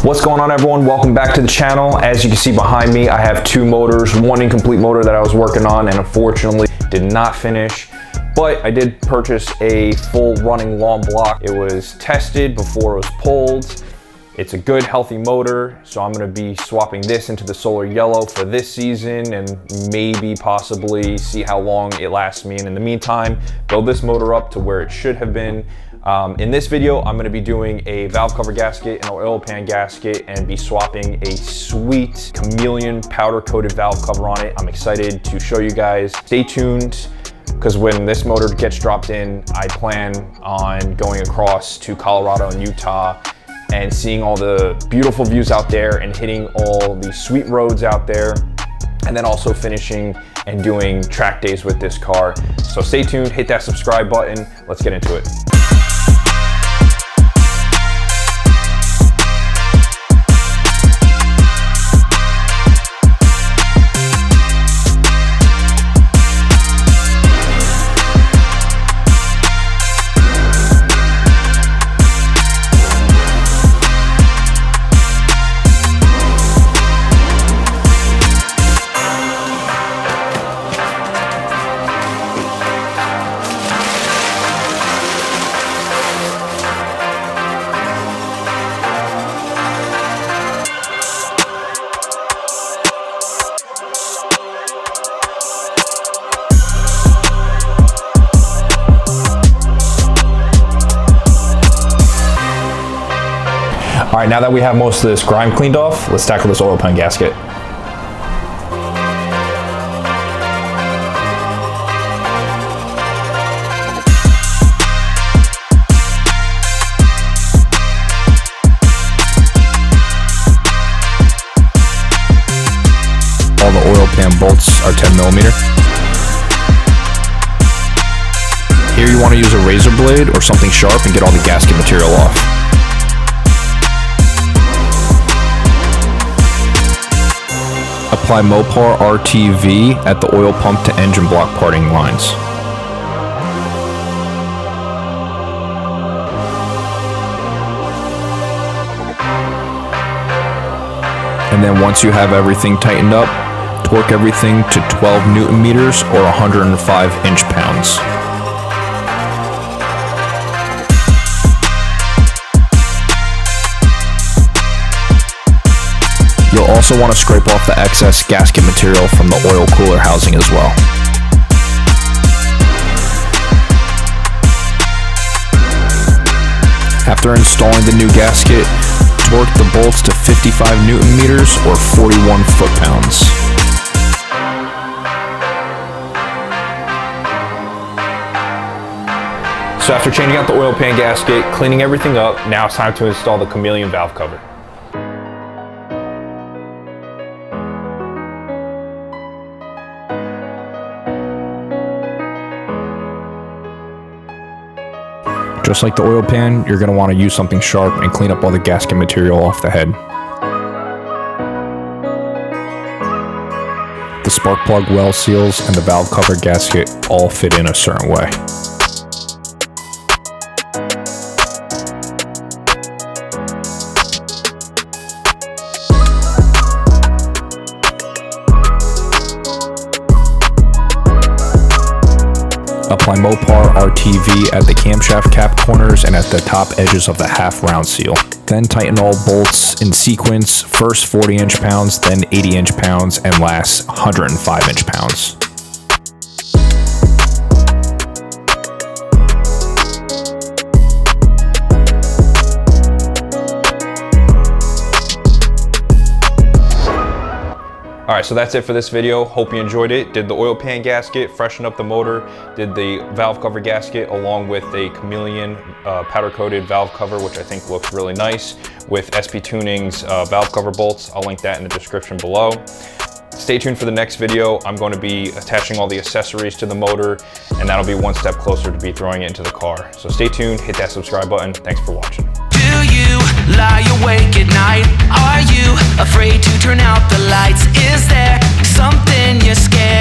What's going on, everyone? Welcome back to the channel. As you can see behind me, I have two motors, one incomplete motor that I was working on and unfortunately did not finish, but I did purchase a full running long block. It was tested before it was pulled. It's a good, healthy motor, so I'm gonna be swapping this into the solar yellow for this season and maybe possibly see how long it lasts me. And in the meantime, build this motor up to where it should have been. In this video, I'm gonna be doing a valve cover gasket and an oil pan gasket and be swapping a sweet chameleon powder coated valve cover on it. I'm excited to show you guys. Stay tuned, because when this motor gets dropped in, I plan on going across to Colorado and Utah and seeing all the beautiful views out there and hitting all the sweet roads out there, and then also finishing and doing track days with this car. So stay tuned, hit that subscribe button. Let's get into it. All right, now that we have most of this grime cleaned off, let's tackle this oil pan gasket. All the oil pan bolts are 10mm. Here you want to use a razor blade or something sharp and get all the gasket material off. Apply Mopar RTV at the oil pump to engine block parting lines. And then once you have everything tightened up, torque everything to 12 Newton meters or 105 inch-pounds. You'll also want to scrape off the excess gasket material from the oil cooler housing as well. After installing the new gasket, torque the bolts to 55 Newton meters or 41 foot-pounds. So after changing out the oil pan gasket, cleaning everything up, now it's time to install the chameleon valve cover. Just like the oil pan, you're going to want to use something sharp and clean up all the gasket material off the head. The spark plug well seals and the valve cover gasket all fit in a certain way. Apply Mopar RTV at the camshaft cap corners and at the top edges of the half round seal. Then tighten all bolts in sequence, first 40 inch-pounds, then 80 inch-pounds, and last 105 inch-pounds. All right, so that's it for this video. Hope you enjoyed it. Did the oil pan gasket, freshened up the motor, did the valve cover gasket along with a chameleon powder coated valve cover, which I think looks really nice, with SP Tuning's valve cover bolts. I'll link that in the description below. Stay tuned for the next video. I'm going to be attaching all the accessories to the motor, and that'll be one step closer to be throwing it into the car. So stay tuned, hit that subscribe button. Thanks for watching. Do you lie awake at night? Are you afraid to turn out the lights? Is there something you're scared